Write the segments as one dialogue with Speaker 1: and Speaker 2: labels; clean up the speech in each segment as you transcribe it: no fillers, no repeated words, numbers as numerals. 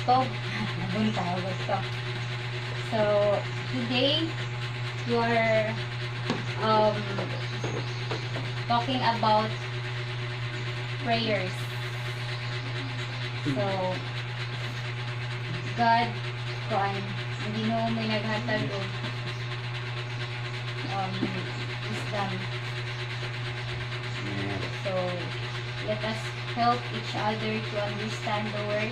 Speaker 1: Gusto. Bunta, gusto. So, today, we are talking about prayers. So, God, hindi no may naghatag o wisdom. So, let us help each other to understand the word.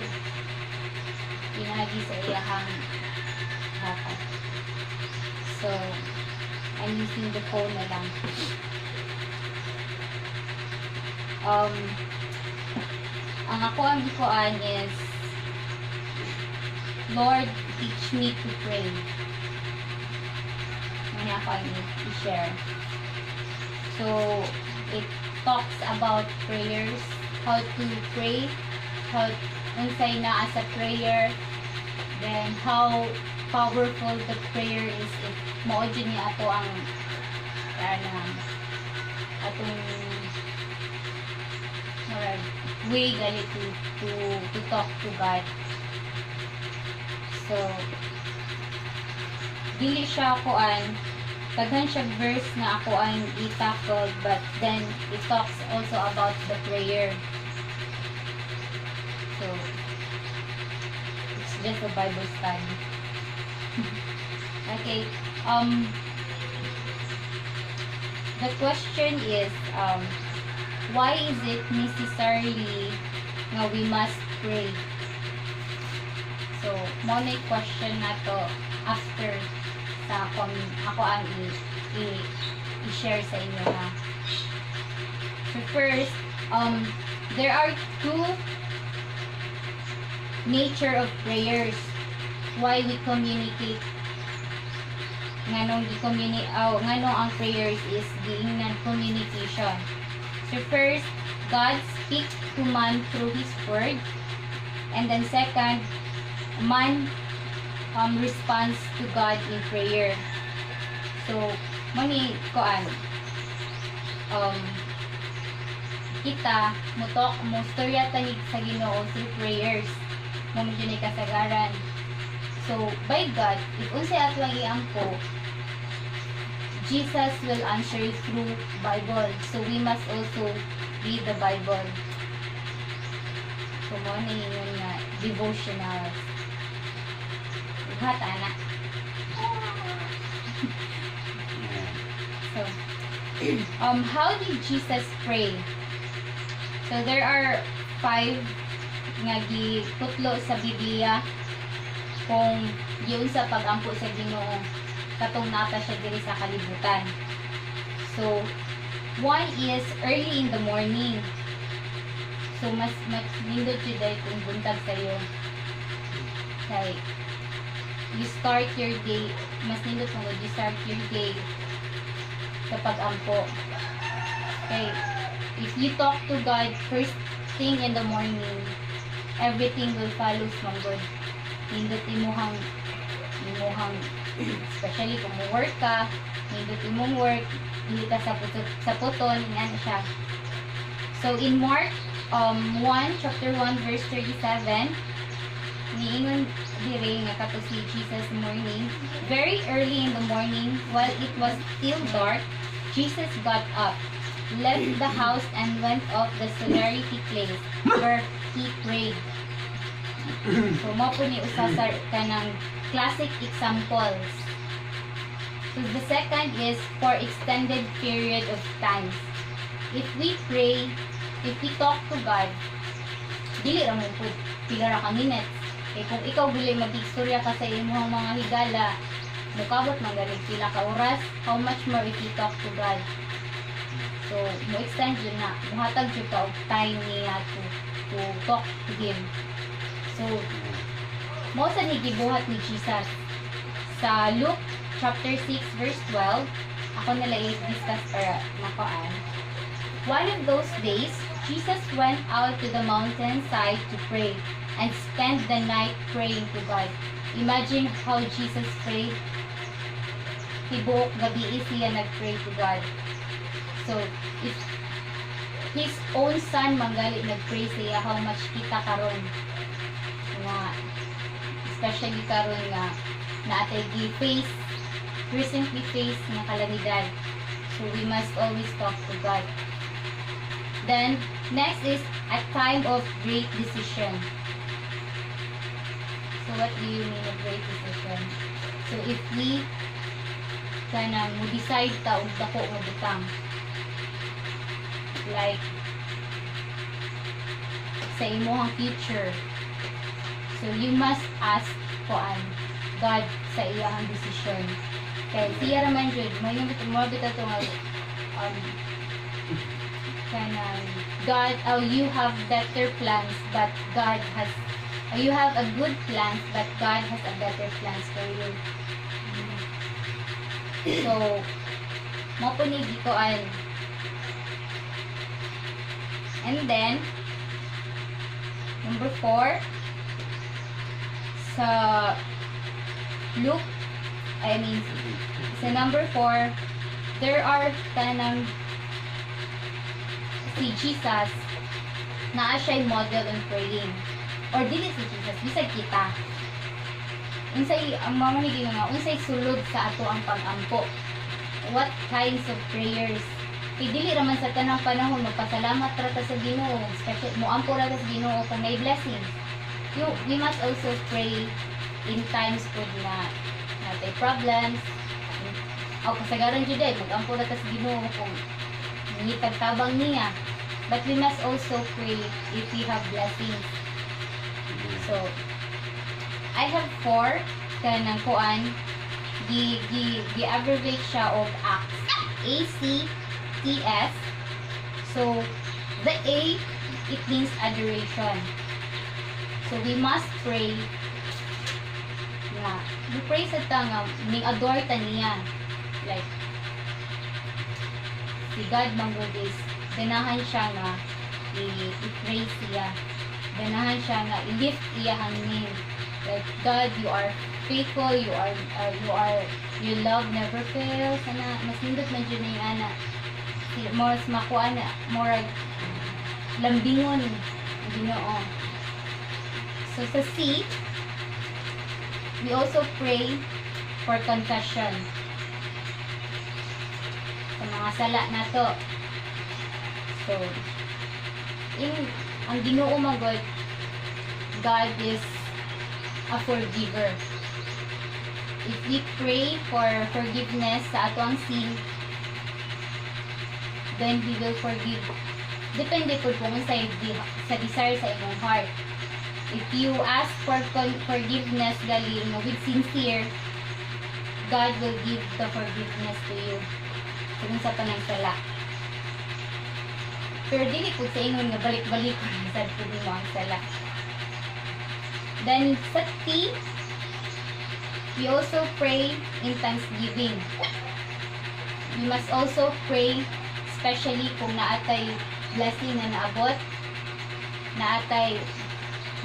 Speaker 1: Pinagi sa iyahang hapat. So, I'm using the phone na lang. Ang ako ang gikuan is, Lord, teach me to pray. Ano ako ang i-share. So, it talks about prayers, how to pray, how unsay na as a prayer, then how powerful the prayer is if maudyo niya ato ang atong way gali to talk to God. So, dili siya akoan, daghan siya verse na akoan i-tackle, but then it talks also about the prayer. So, it's just a Bible study. Okay, the question is, why is it necessarily nga we must pray? So, mo na question na to after sa ako ang i-share sa inyo ha. So first, there are two nature of prayers. Why we communicate nganong ang prayers is being non-communication. So first, God speaks to man through His word, and then second, man responds to God in prayer. So, mani koan kita mo storya tahig sa Ginoo through prayers. Mo ni kasagaran. So, by God, if unsay ato ang iampo, Jesus will answer through Bible. So, we must also read the Bible. So, mo ni yun nga devotionals. Hata na. So, how did Jesus pray? So, there are 5 nga gitutlo sa Biblia kung yun sa pag-ampo sa Ginoo katong nata siya diri sa kalibutan. So, one is early in the morning. So, mas nindot yun dahil kung buntag sa'yo. Like, you start your day, mas nindot mo you start your day sa pag-ampo. Okay, if you talk to God first thing in the morning, everything will follow from God. Nindot imuhang especially kung mo work ka, nindot imong work, hindi ka sa putol, yan siya. So in Mark chapter 1 verse 37, niingon dire nga kato si Jesus morning, very early in the morning, while it was still dark, Jesus got up, left the house, and went off the solemnity place where he prayed. So, mo po ni usasar ka ng classic examples. So, the second is for extended period of times. If we pray, if we talk to God, dili ra mo po pila ra ka minutes. Eh, kung ikaw bilay mag-istorya ka sa imong mga higala, mukabot magaling pila ka oras, how much more if you talk to God? So, mo-extend yun na. Muhatag yun ka of time niya to talk to Him. So, mo sa gibuhat ni Jesus. Sa Luke chapter 6 verse 12, ako nila i-discuss para makaan. One of those days, Jesus went out to the mountainside to pray and spend the night praying to God. Imagine how Jesus prayed. Tibuok gabi siya nag-pray to God. So, if His own son manggali nag-pray siya, how much kita karon nga especially karon nga naatay gi-face, recently face nga kalamidad. So we must always talk to God. Then, next is a time of great decision. So what do you mean of great decision? So if we kanang mo decide ta og dako nga butang, like sa imong future, so you must ask God sa iyang decision. Kaya siya raman jud may mo bitaw to nga kanang God, you have better plans, but God has you have a good plans, but God has a better plans for you. So, mo po ni gikoan. And then, number 4, sa Luke, sa number 4, there are tanang si Jesus na siya model on praying. Or dili si Jesus, bisag kita. Unsay ang mamahigi nga unsay sulod sa ato ang pag-ampo. What kinds of prayers? Kay dili raman sa tanang panahon magpasalamat ra ta sa Ginoo, especially moampo ra ta sa Ginoo kung may blessings. We must also pray in times po na natay problems. O kasagaran jud ay mag-ampo ra ta sa Ginoo kung nitag tabang niya. But we must also pray if we have blessings. So, I have 4 kanang kuan gi-abbreviate siya of acts. ACTS. So, the A, it means adoration. So, we must pray na pray sa tanga ning adore ta niya. Like si God manggugis ganahan siya nga i-praise siya. Ganahan siya nga i-lift iya ang name. Like, God, you are faithful, you your love never fails. Ana, mas nindot man dyan yung ana. Mas makuha na, more lambingon. Ginoo. So, sa C, we also pray for confession. Sa mga sala na to. So, ang Ginoo magod, God is a forgiver. If we pray for forgiveness sa ato ang sin, then He will forgive. Depende po kung sa desire sa imong heart. If you ask for forgiveness galing with sincere, God will give the forgiveness to you. Kung sa panagsala. Pero dili po sa ingon nga balik-balik ko sa po mo ang sala. Then, sa T, we also pray in thanksgiving. We must also pray, especially kung naatay blessing na naabot, naatay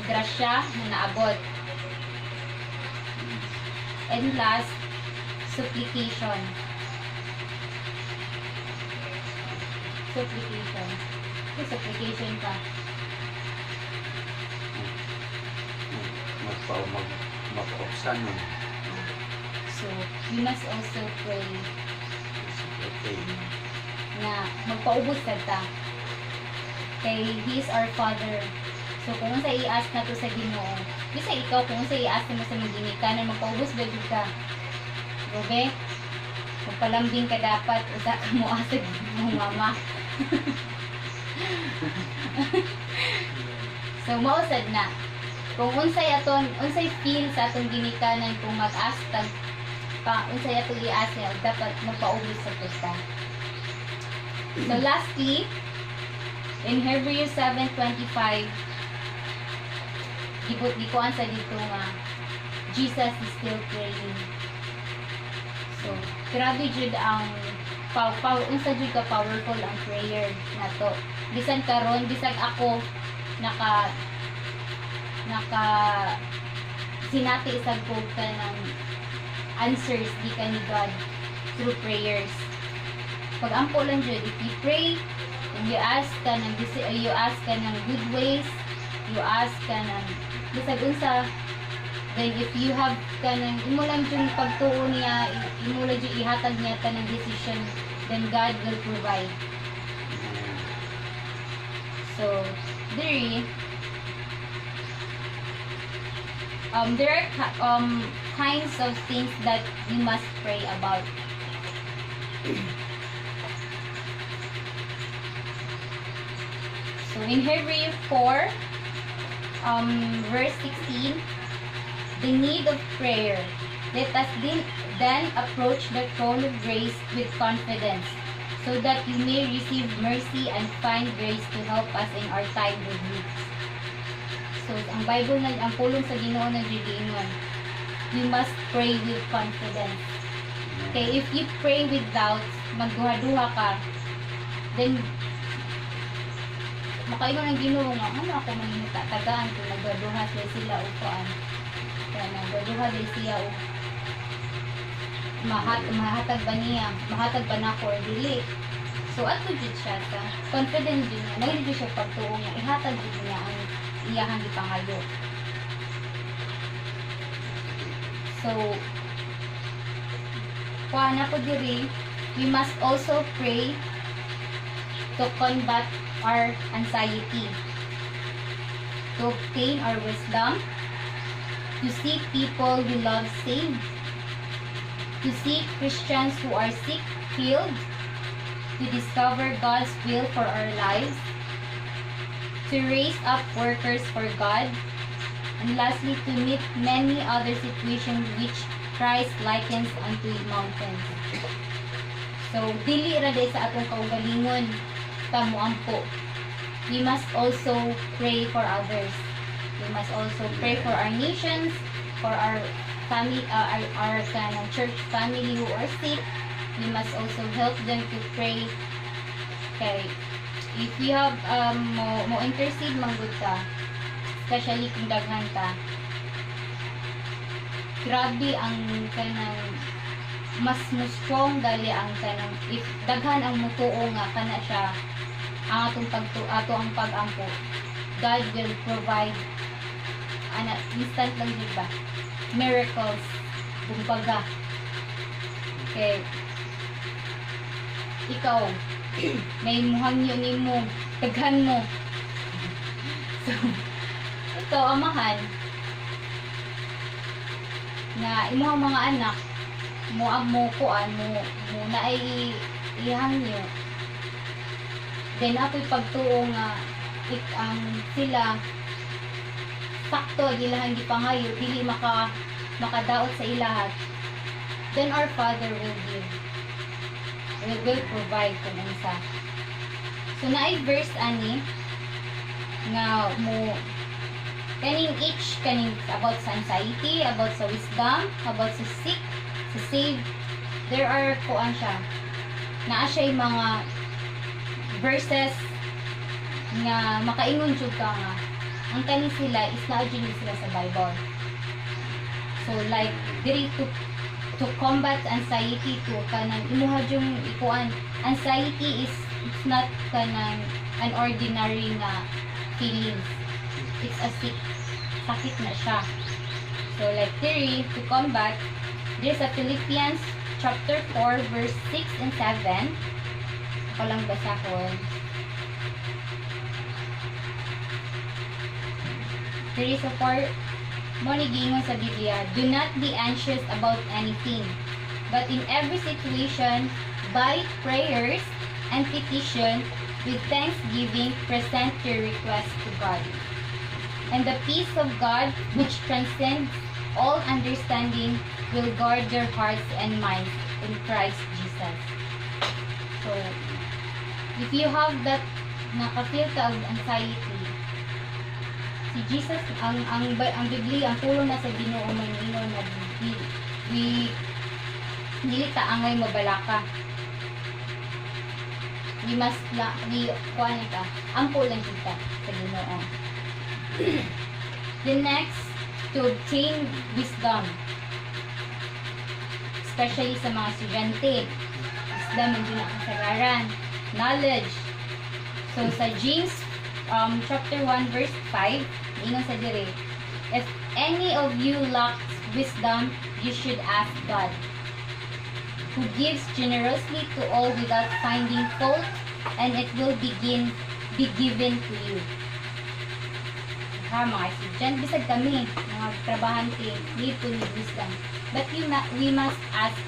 Speaker 1: grasya na naabot. And last, supplication. Supplication. Supplication ka.
Speaker 2: Magpauksan nun.
Speaker 1: So, we must also pray
Speaker 2: Okay.
Speaker 1: na magpaubos ka ta. Kay He is our Father. So, kung sa i-ask na to sa Ginoo, bisa ikaw, kung sa i-ask mo sa maginikan na magpaubos ba ka? Okay? Magpalambing ka dapat, usa ka mo asag mo mama. So, mausad na. Kung unsay feel sa atong ginikanan kung mag-ask unsay atong i-ask niya, dapat magpaubos sa kita. So lastly, in Hebrews 7:25, gikuan sa dito nga Jesus is still praying. So, grabe jud ang unsa jud ka powerful ang prayer nato. Bisan karon, bisag ako naka sinati isang ko ka ng answers di ka ni God through prayers. Pag ampo lang dyan, if you pray, and you ask ka ng good ways, you ask ka ng bisag unsa, Then if you have kanang imo lang yung pagtuo niya, imo lang yung ihatag niya kanang decision, then God will provide. So, there are kinds of things that we must pray about. So in Hebrews 4, verse 16, the need of prayer. Let us then approach the throne of grace with confidence, so that you may receive mercy and find grace to help us in our time of need. So, ang Bible na, ang pulong sa Ginoo na giingon, we must pray with confidence. Okay, if you pray with doubts, magduha-duha ka, then makaingon ang Ginoo nga, ano ako manitatagaan kung nagduha sila o kuan. Kaya nagduha siya o mahatag ba niya, mahatag ba na ako or dili. So, ato jud siya ta, confident jud niya, nagdi siya pagtuo niya, ihatag jud niya ang iyahang gipangayo. So, kuha na ko diri, we must also pray to combat our anxiety, to obtain our wisdom, to see people we love saved, to see Christians who are sick healed, to discover God's will for our lives, to raise up workers for God, and lastly, to meet many other situations which Christ likens unto mountains. So, dili ra day sa atong kaugalingon ta moampo. We must also pray for others. We must also pray for our nations, for our family, our church family who are sick. We must also help them to pray. Okay. If you have mo intercede manggod ka, especially kung daghan ka, grabe ang kanang mas strong gali ang kanang if daghan ang mutuo nga kana siya ang ato ang pag-ampo, God will provide instant lang yun ba, miracles, kumbaga. Okay, ikaw may muhangyo ni mo, daghan mo. So, ito, amahan, na imuhang mga anak, mo kuan, mo na ay ihangyo. Then, ako'y pagtuo nga, ang sila, sakto, ilahang di pangayo, dili makadaot sa ilahat. Then, our Father will give. We will provide kung isa. So, naay verse ani nga mo kaning each kaning about sa anxiety, about sa wisdom, about sa sick, sa save. There are kuan siya. Naa siya mga verses nga makaingon jud ka nga ang kani sila is naa jud sila sa Bible. So like diri to combat anxiety to kanang imuha yung ikuan, anxiety is it's not kanang an ordinary na feelings, it's a sakit na siya. So like theory to combat, there's a Philippians chapter 4 verse 6 and 7. Ako lang basahon. There is a 4 Monigingon sa Biblia, do not be anxious about anything, but in every situation, by prayers and petition, with thanksgiving, present your requests to God. And the peace of God, which transcends all understanding, will guard your hearts and minds in Christ Jesus. So, if you have that nakafeel ka of anxiety, si Jesus, ang Biblia, ang pulo na sa Ginoo may ingon na dili ta angay mabalaka. We must kuan ka, ampo lang kita sa Ginoo. The next, to obtain wisdom. Especially sa mga estudyante. Wisdom ang ginakasagaran. Knowledge. So sa James chapter 1 verse 5, ingon sa dire, if any of you lacks wisdom, you should ask God, who gives generously to all without finding fault, and it will be given to you. Ha, mga estudyant, bisag kami, mga trabahante, need to need wisdom. But we must ask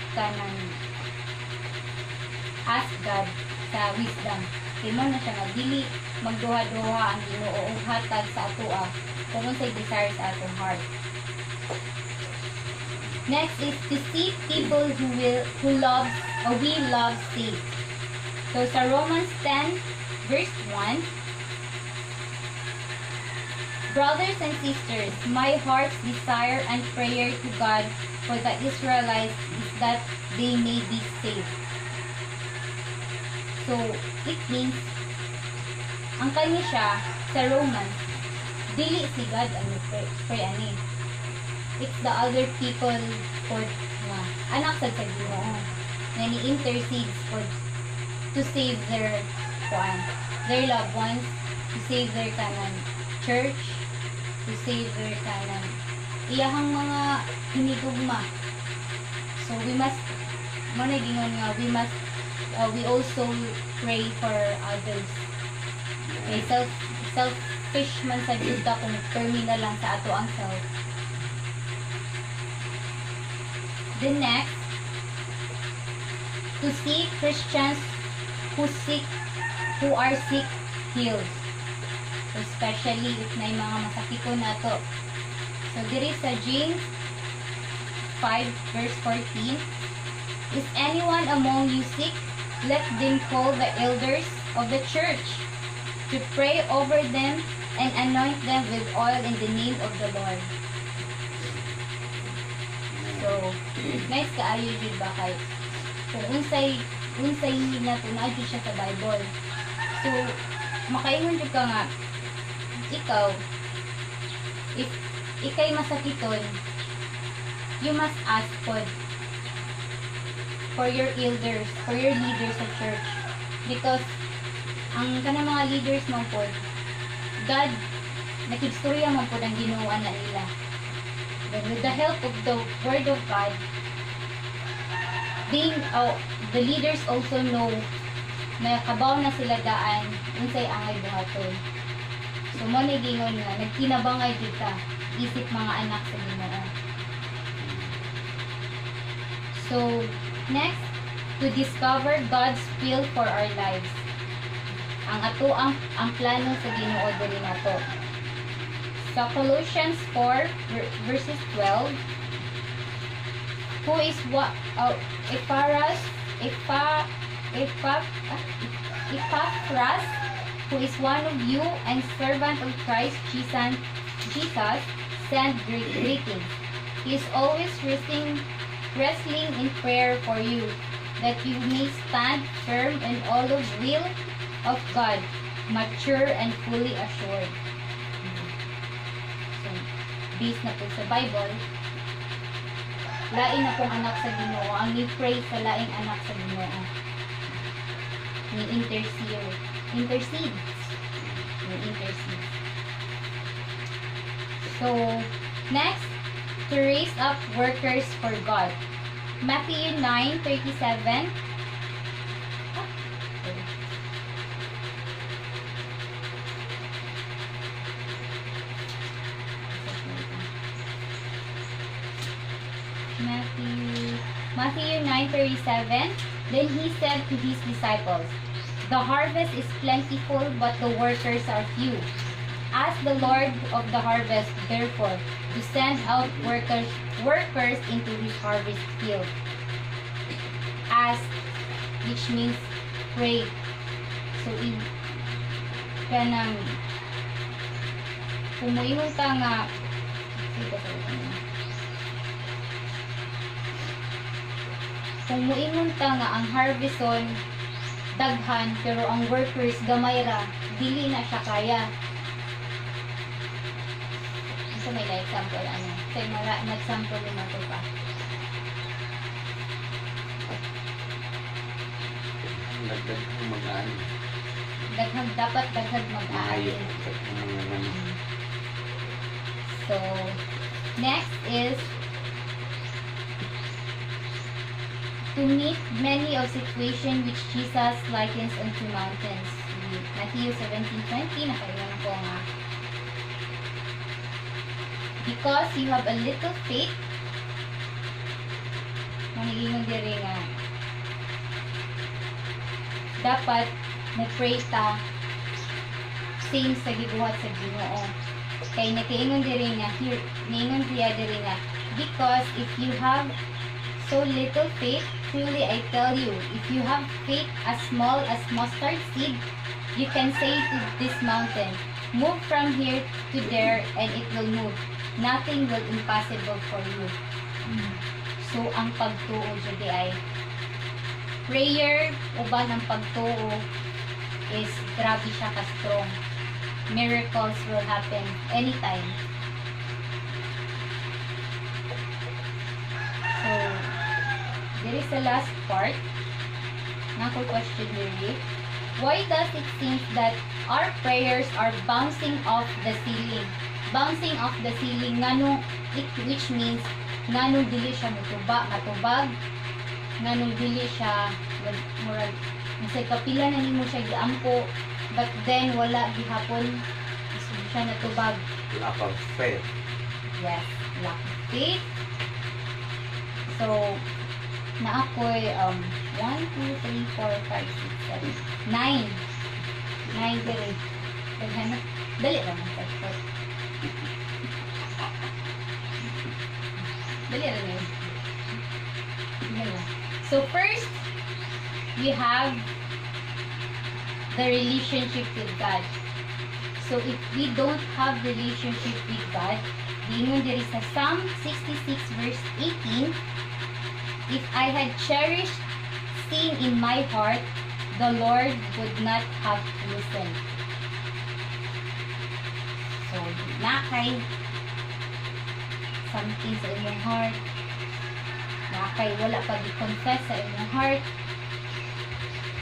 Speaker 1: God sa wisdom. Kaya mo na siya nga, dili magduha-duha ang Ginoo o hatag sa atoa kung unsay desire sa atong heart. Next is to seek people who we love save. So sa Romans 10 verse 1, brothers and sisters, my heart's desire and prayer to God for the Israelites is that they may be saved. So, it means, ang kanya siya sa Romans, dili si God ang pray ani. It's the other people for anak sa Ginoo na ni-intercedes to save their loved ones, to save their church, to save their iyahang mga hinigugma. So we must we also pray for others. Okay, selfish man sa Juda kung terminal lang sa ato ang self. The next, to see Christians who are sick healed. Especially if may mga masakiko na to. So, diri sa James 5 verse 14, is anyone among you sick? Let them call the elders of the church to pray over them and anoint them with oil in the name of the Lord. So, nice kaayo jud ba kay kung unsay na tunadyo siya sa Bible. So, makaingon jud ka nga ikaw, if ikay masakiton, you must ask for your elders, for your leaders sa church. Because, ang kanang mga leaders mo po, God, nakigstorya mo po ang ginawa na nila. Then, with the help of the Word of God, the leaders also know na kabaw na sila daan, unsay angay buhaton. So, mo na gingon nga, nagkinabangay kita, isip mga anak sa Ginoo. So, next, to discover God's will for our lives. Ang plano sa Ginoo diri nato. Sa Colossians 4 verses 12, who is Epaphras, who is one of you and servant of Christ Jesus, send greetings. He is always wrestling in prayer for you, that you may stand firm in all of will of God, mature and fully assured. So, based na po sa Bible, lain na pong anak sa Ginoo, ang ni-pray sa laing anak sa Ginoo. Ni-intercede. So, next, to raise up workers for God. Matthew 9:37. Matthew 9:37. Then he said to his disciples, the harvest is plentiful, but the workers are few. Ask the Lord of the harvest, therefore, to send out workers into his harvest field. Ask, which means pray. So, kung moingon ka nga, ang harveston daghan, pero ang workers gamay ra, dili na siya kaya. So, may example, Say, mag-sample na ito pa. Dapat daghag mag-aali. So, Next is to meet many of situation which Jesus likens unto mountains. Matthew 17:20, nakailan ko nga. Because you have a little faith, mangiingon diri nga, dapat mo-pray ta same sa gibuhat sa Ginoo. Kay nakaingon diri nga, here, ningon diya diri nga, because if you have so little faith, truly I tell you, if you have faith as small as mustard seed, you can say to this mountain, move from here to there, and it will move. Nothing will impossible for you. So, ang pagtuo jud ay prayer uban ang pagtuo is grabe siya ka strong. Miracles will happen anytime. So, there is the last part. Nako question diri. Why does it seem that our prayers are bouncing off the ceiling? Bouncing off the ceiling, ngano, which means ngano dili siya matubag, ngano dili siya murag sa kapila na nimo siya giampo, but then wala gihapon siya natubag.
Speaker 2: Lack of faith.
Speaker 1: Yes, lack of faith. So, na ako'y 1, 2, 3, 4, 5, 6, 7, 9. 9 diri. Dali lang ang pagpag. Dali lang yun. So first, we have the relationship with God. So if we don't have relationship with God, dingon diri sa Psalm 66 verse 18, if I had cherished sin in my heart, the Lord would not have listened. So, nakay something sa imong heart, nakay wala pa di-confess sa imong heart,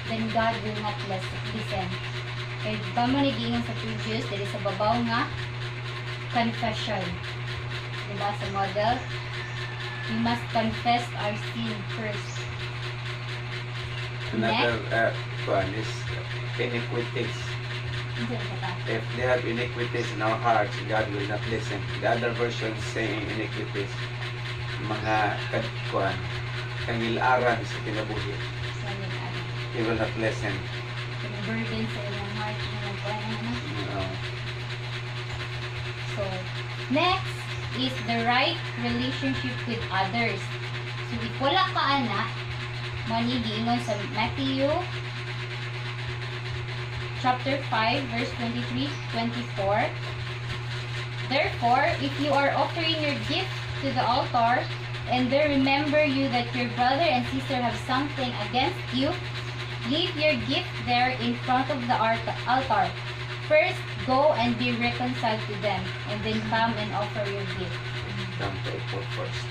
Speaker 1: then God will not listen. Kaya ba mo nagingan sa previous, dali sa babaw nga, confession. Diba sa model? We must confess our sin first.
Speaker 2: Another one is iniquities. If they have iniquities in our hearts, God will not listen. The other version saying iniquities, mga kuan, kangilaran sa kinabuhi. He will not listen.
Speaker 1: Burden sa inyong heart. So, next is the right relationship with others. So, if wala ka anak, manigingon sa Matthew chapter 5 verse 23-24. Therefore, if you are offering your gift to the altar, and there remember you that your brother and sister have something against you, leave your gift there in front of the altar. First, go and be reconciled to them, and then come and offer your gift.
Speaker 2: Come to effort first.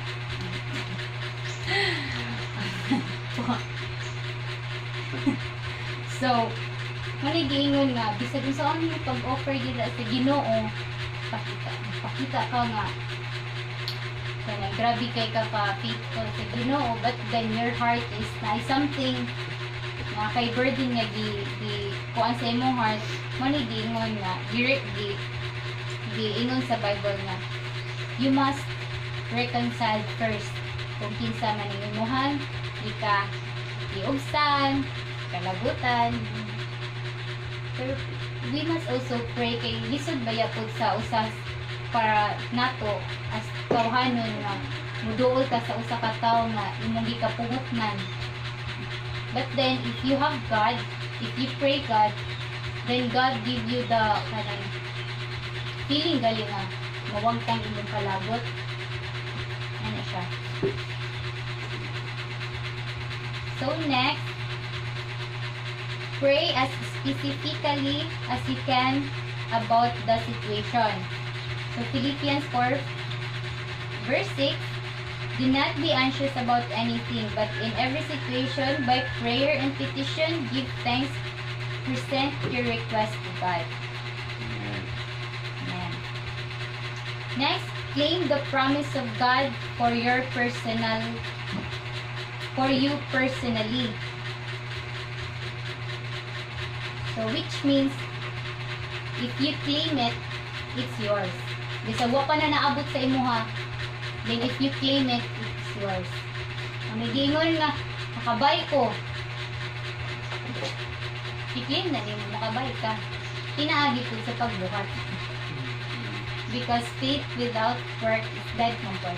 Speaker 1: So, manigingon nga, bisag kung saan mo pag-offer dila sa Ginoo, pakita ka nga, kaya grabe kay ka faithful sa Ginoo, but then your heart is na something na kay burden nga kuan sa imong heart, manigingon nga, giingon sa Bible nga, you must reconcile first. Kung kinsa man imuhan, ika iugsan, kalabutan. Pero we must also pray kay lisod baya pud sa usas para nato as tawhanon nga muduol ka sa usa ka tawo nga imong gikapungutnan. But then if you have God, if you pray God, then God give you the kanang feeling gali nga mawag kang imong kalabot. Ano siya? So next, pray as specifically as you can about the situation. So Philippians 4 verse 6, do not be anxious about anything, but in every situation, by prayer and petition, give thanks, present your request to God. Amen. Next, claim the promise of God for you personally. So which means if you claim it, it's yours. Bisa wa pa na naabot sa imuha, then if you claim it, it's yours. Ang nagingon nga makabay ko. I-claim na nimo makabay ka. Inaagi po sa pagbuhat. Because faith without work is dead comfort.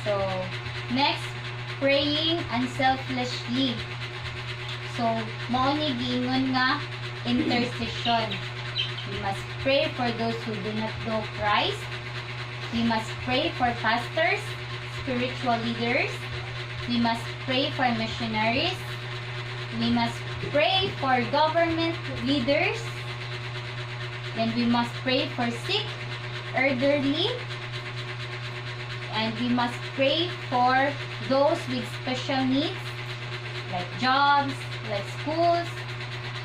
Speaker 1: So, next, praying unselfishly. So, mao ni giingon nga intercession. We must pray for those who do not know Christ. We must pray for pastors, spiritual leaders. We must pray for missionaries. We must pray for government leaders. Then we must pray for sick, elderly. And we must pray for those with special needs, like jobs, like schools,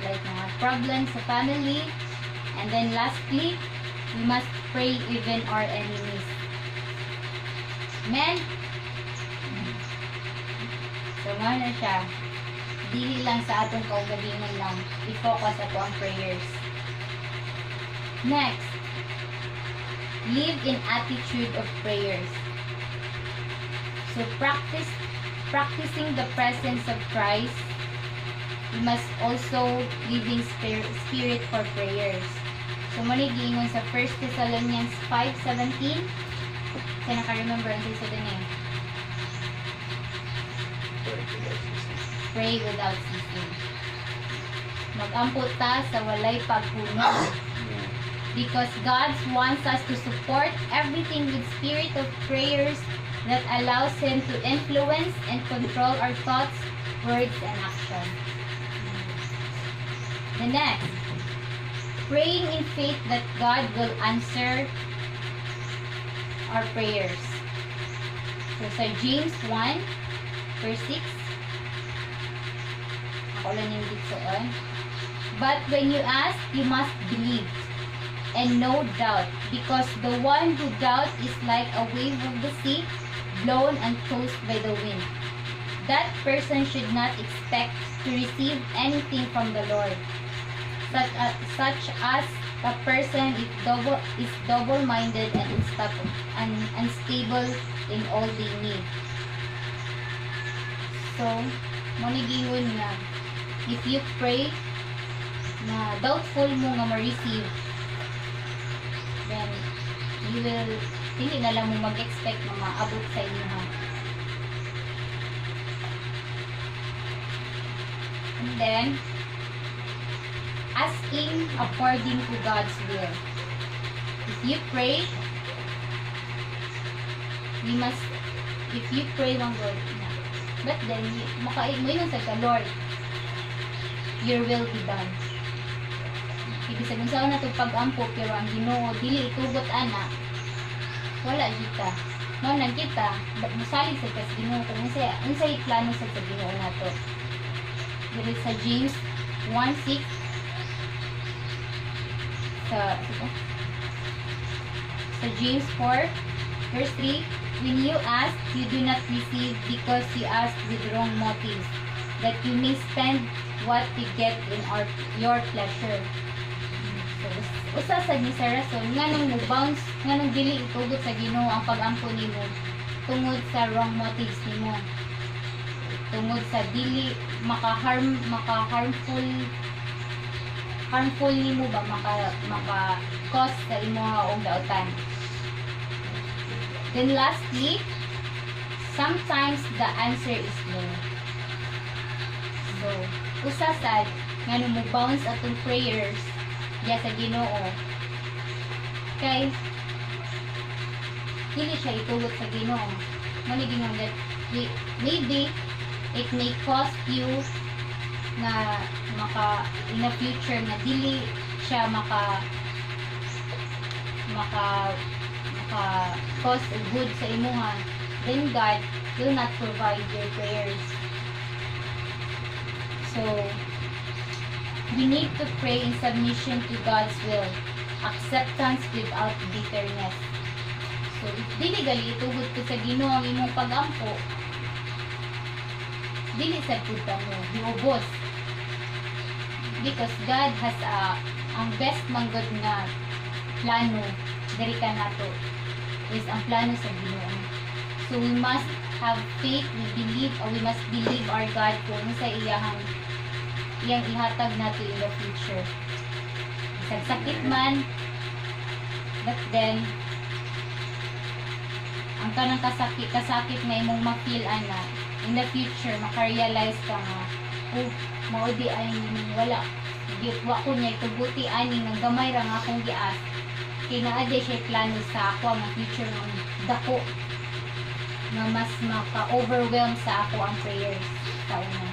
Speaker 1: like mga problems sa family. And then lastly, we must pray even our enemies. Amen? So, nga na siya. Dili lang sa atong kaugalingon lang. I-focus ako ang prayers. Next, live in attitude of prayers. So, practicing the presence of Christ, we must also live in spirit for prayers. So, manigingon sa 1 Thessalonians 5:17. Kaya naka-remember ang sisa din eh. Pray without ceasing. Mag-ampot ta sa walay pagpuno. Because God wants us to support everything with spirit of prayers that allows Him to influence and control our thoughts, words, and action. The next, praying in faith that God will answer our prayers. So sa James 1, verse 6, ako lang yung diksoon. But when you ask, you must believe and no doubt, because the one who doubts is like a wave of the sea, blown and tossed by the wind. That person should not expect to receive anything from the Lord, such as a person is double-minded and unstable in all they need. So, manigingon nga, if you pray na doubtful mo nga ma-receive, then you will, hindi na lang mo mag-expect na maabot sa inyo ha. And then, asking according to God's will. If you pray, if you pray one word, but then, mo yun sa Lord, your will be done. Ibig sabihin sa na ito pag-ampo, pero ang Ginoo dili itugot ana, wala kita. Maunang kita, musalig sa Ginoo kung unsay plano sa Ginoo nato. Dili sa James 1:6 sa James 4 verse 3, when you ask, you do not receive because you ask with wrong motives, that you may spend what you get in your pleasure. So, usa sa ni sa rason nga nang mo-bounce, nga nang dili itugot sa Ginoo ang pag-ampo nimo tungod sa wrong motives nimo. Tungod sa dili harmful nimo ba maka-cause sa imong og dautan. Then lastly, sometimes the answer is no. So, usa sad nga nang mo-bounce atong prayers diya sa Ginoo. Kay dili siya itugot sa Ginoo. Manigingon that maybe it may cost you na in the future na dili siya cause good sa imuha, then God will not provide your prayers. So we need to pray in submission to God's will. acceptance without bitterness. So, if dili gali itugod ko sa Ginoo ang imong pagampo, dili sad pud ka mo giubos. Because God has ang best manggod nga plano diri ka nato is ang plano sa Ginoo. So we must have faith, we must believe our God kung sa iyang ihatag nato in the future. Isang sakit man, but then ang kanang kasakit na imong ma-feel ana in the future maka-realize ka nga mao di ay wala wa ko niya itubuti ani nga gamay ra nga akong gias kinaade siya plano sa ako ang future ng dako na mas maka-overwhelm sa ako ang prayers sa una.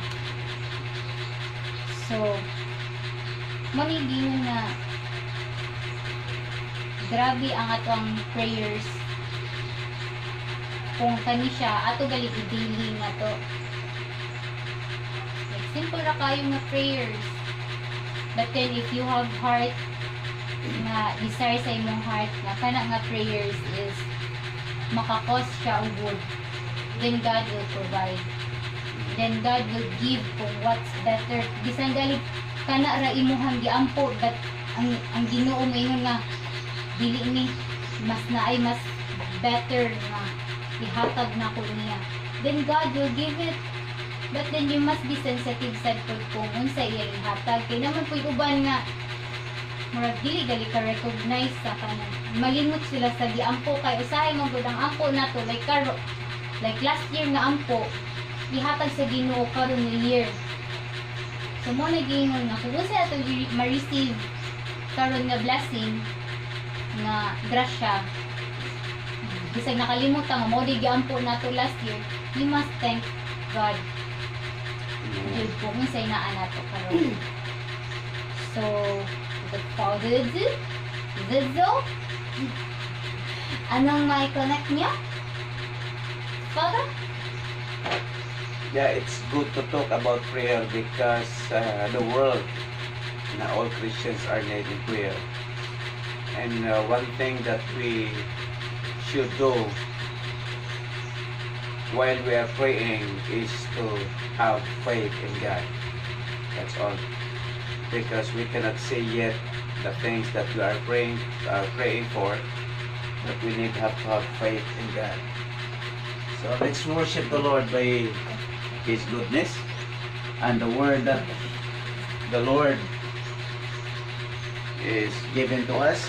Speaker 1: So maniging na grabe ang atong prayers kung kani siya ato gali i-daily nga to. Like simple ra kayo nga prayers. But then if you have heart na desire sa imong heart na kana nga prayers is makakos siya og good, then God will provide. Then God will give kung what's better. Bisan gali kana ra imuhang giampo but ang Ginoo moingon nga dili ni mas naay mas better nga ihatag na ko niya, then God will give it. But then you must be sensitive sad po kung unsa iya ihatag. Kaya naman po uban nga murag dili gali ka recognize sa kanan, malimot sila sa giampo kay usahay man gud ang ampo nato like last year nga ampo ihatag sa Ginoo karon nga year. So mo na gingon nga kung unsa ato ma-receive karon nga blessing nga grasya, bisag nakalimutan nga mo di giampo nato last year, we must thank God. Jud po mo sa inaan nato karon. So the Father Zizo, anong may connect niya? Father?
Speaker 2: Yeah, it's good to talk about prayer because the world, all Christians are needing prayer. And one thing that we should do while we are praying is to have faith in God. That's all. Because we cannot say yet the things that we are praying for, but we need to have faith in God. So let's worship the Lord by His goodness and the word that the Lord is given to us.